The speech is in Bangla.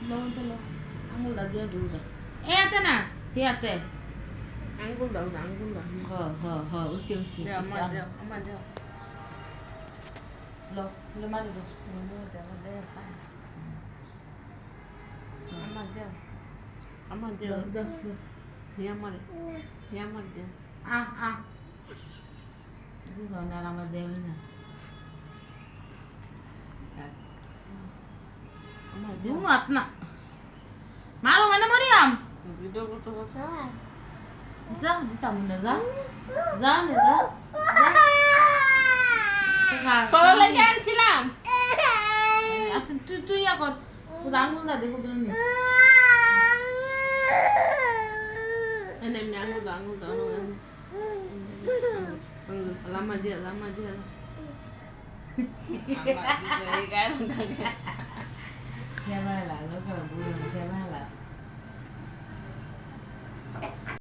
লবণটা লো আঙুলটা দিয়ে দুলটা এ হাতে না হে হাতে আঙ্গুল দাও না আঙ্গুল দাও হ উসি উসি দে আমার দে লো লো মারি দো আমার দে আমার দে দে হে আমার দে আ কিছু না আমার দেবে না আমার দে ঘুমাত না মারো মানে মরিয়াম ভিডিও করতে বসে যা দিতাম না যা যা না যা তোরা লেগে আনছিলাম আচ্ছা তুই ইয়া কর তোর আঙুল না দেখো দিল নি এনে এমনি আঙ্গুল দাও লামা দিয়া ক্যামেরা লাগলো